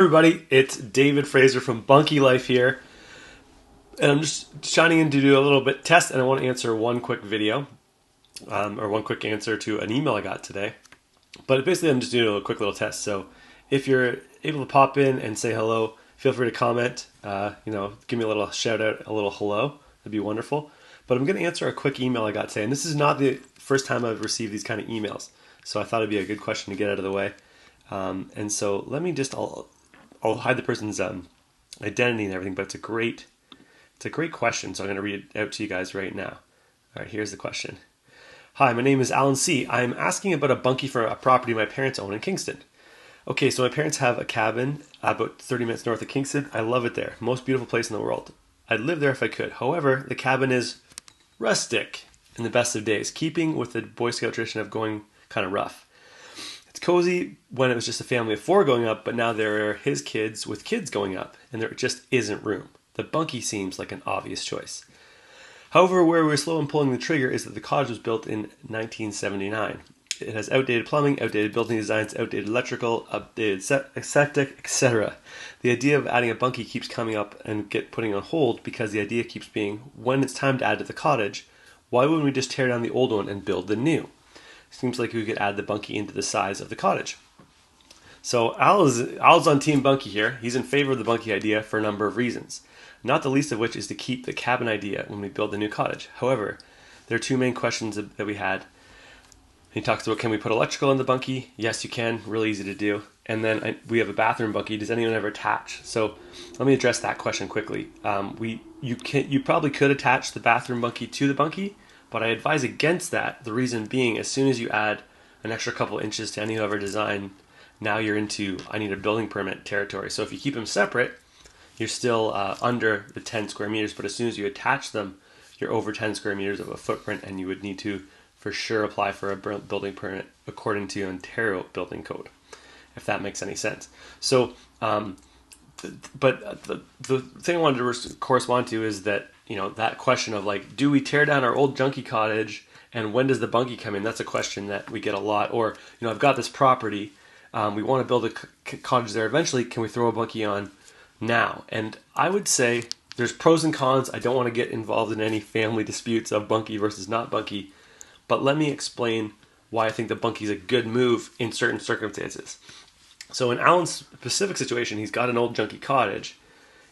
Everybody, it's David Fraser from Bunky Life here, and I'm just shining in to do a little bit test, and I want to answer one quick video, or one quick answer to an email I got today. But basically, I'm just doing a quick little test. So if you're able to pop in and say hello, feel free to comment. Give me a little shout out, a little hello. That'd be wonderful. But I'm going to answer a quick email I got today, and this is not the first time I've received these kind of emails. So I thought it'd be a good question to get out of the way. And so let me I'll hide the person's identity and everything, but it's a great question, so I'm going to read it out to you guys right now. All right, here's the question. Hi, my name is Alan C. I'm asking about a bunkie for a property my parents own in Kingston. Okay, so my parents have a cabin about 30 minutes north of Kingston. I love it there. Most beautiful place in the world. I'd live there if I could. However, the cabin is rustic in the best of days, keeping with the Boy Scout tradition of going kind of rough. It's cozy when it was just a family of 4 going up, but now there are his kids with kids going up, and there just isn't room. The bunkie seems like an obvious choice. However, where we're slow in pulling the trigger is that the cottage was built in 1979. It has outdated plumbing, outdated building designs, outdated electrical, updated septic, etc. The idea of adding a bunkie keeps coming up and putting on hold because the idea keeps being, when it's time to add to the cottage, why wouldn't we just tear down the old one and build the new? Seems like we could add the bunkie into the size of the cottage. So Al's on Team Bunkie here. He's in favor of the bunkie idea for a number of reasons, not the least of which is to keep the cabin idea when we build the new cottage. However, there are 2 main questions that we had. He talks about, can we put electrical in the bunkie? Yes, you can. Really easy to do. And then we have a bathroom bunkie. Does anyone ever attach? So let me address that question quickly. You probably could attach the bathroom bunkie to the bunkie, but I advise against that. The reason being, as soon as you add an extra couple inches to any other design, now you're into I need a building permit territory. So if you keep them separate, you're still under the 10 square meters, but as soon as you attach them, you're over 10 square meters of a footprint, and you would need to for sure apply for a building permit according to Ontario Building Code, if that makes any sense. So, but the thing I wanted to correspond to is that, that question of like, do we tear down our old junky cottage and when does the bunkie come in? That's a question that we get a lot. Or, I've got this property, we want to build a cottage there eventually, can we throw a bunkie on now? And I would say there's pros and cons. I don't want to get involved in any family disputes of bunkie versus not bunkie, but let me explain why I think the bunkie is a good move in certain circumstances. So in Alan's specific situation, he's got an old junky cottage.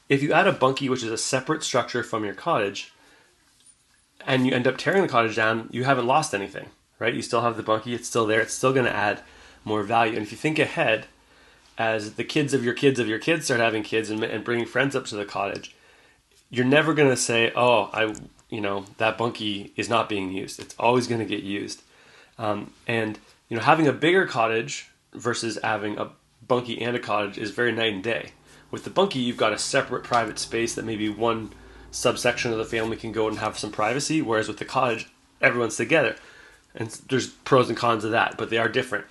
If you add a bunkie, which is a separate structure from your cottage, and you end up tearing the cottage down, you haven't lost anything, right? You still have the bunkie, it's still there, it's still going to add more value. And if you think ahead, as the kids of your kids start having kids and bringing friends up to the cottage, you're never going to say, that bunkie is not being used. It's always going to get used. Having a bigger cottage versus having a bunkie and a cottage is very night and day. With the bunkie, you've got a separate private space that maybe one subsection of the family can go and have some privacy, whereas with the cottage, everyone's together. And there's pros and cons of that, but they are different.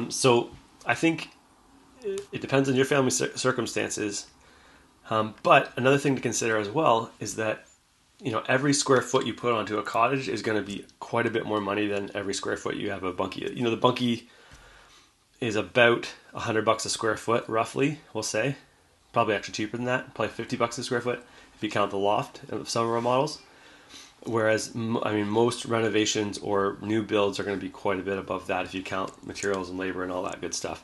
So I think it depends on your family circumstances. But another thing to consider as well is that, every square foot you put onto a cottage is going to be quite a bit more money than every square foot you have a bunkie. The bunkie is about $100 a square foot, roughly, we'll say. Probably actually cheaper than that, probably $50 a square foot if you count the loft of some of our models. Whereas, most renovations or new builds are going to be quite a bit above that if you count materials and labor and all that good stuff.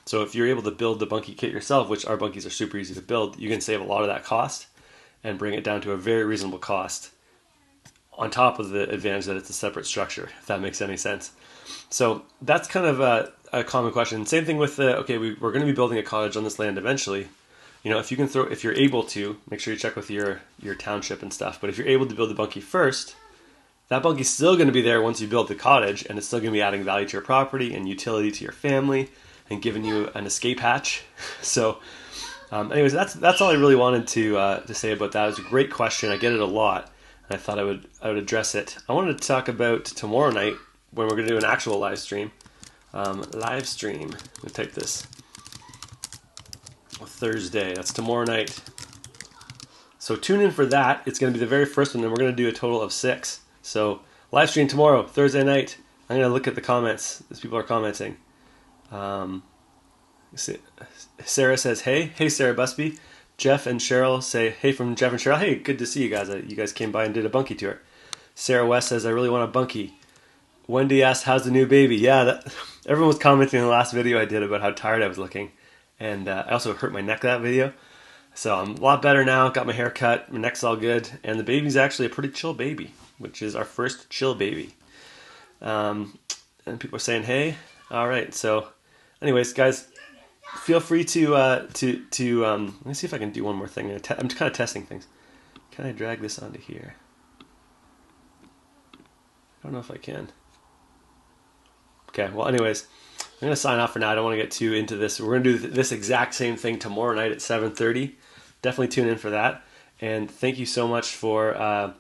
So if you're able to build the bunkie kit yourself, which our bunkies are super easy to build, you can save a lot of that cost and bring it down to a very reasonable cost on top of the advantage that it's a separate structure, if that makes any sense. So that's kind of a common question. Same thing with we're going to be building a cottage on this land eventually. If you're able to, make sure you check with your township and stuff, but if you're able to build the bunkie first, that bunkie's still going to be there once you build the cottage, and it's still going to be adding value to your property and utility to your family and giving you an escape hatch. So anyways, that's all I really wanted to say about that. It was a great question. I get it a lot, and I thought I would address it. I wanted to talk about tomorrow night when we're going to do an actual live stream. Let me type this. Thursday. That's tomorrow night. So tune in for that. It's going to be the very first one, and we're going to do a total of 6. So live stream tomorrow, Thursday night. I'm going to look at the comments as people are commenting. Sarah says, hey, Sarah Busby. Jeff and Cheryl say, hey from Jeff and Cheryl. Hey, good to see you guys. You guys came by and did a bunkie tour. Sarah West says, I really want a bunkie. Wendy asked, how's the new baby? Yeah, everyone was commenting in the last video I did about how tired I was looking. And I also hurt my neck that video. So I'm a lot better now. Got my hair cut. My neck's all good. And the baby's actually a pretty chill baby, which is our first chill baby. And people are saying, hey. All right. So anyways, guys, feel free to let me see if I can do one more thing. I'm kind of testing things. Can I drag this onto here? I don't know if I can. Okay, well, anyways, I'm going to sign off for now. I don't want to get too into this. We're going to do this exact same thing tomorrow night at 7:30. Definitely tune in for that. And thank you so much for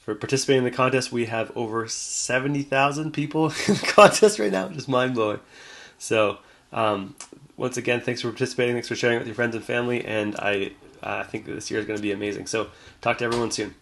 participating in the contest. We have over 70,000 people in the contest right now. Just mind-blowing. So, once again, thanks for participating. Thanks for sharing with your friends and family. And I think that this year is going to be amazing. So, talk to everyone soon.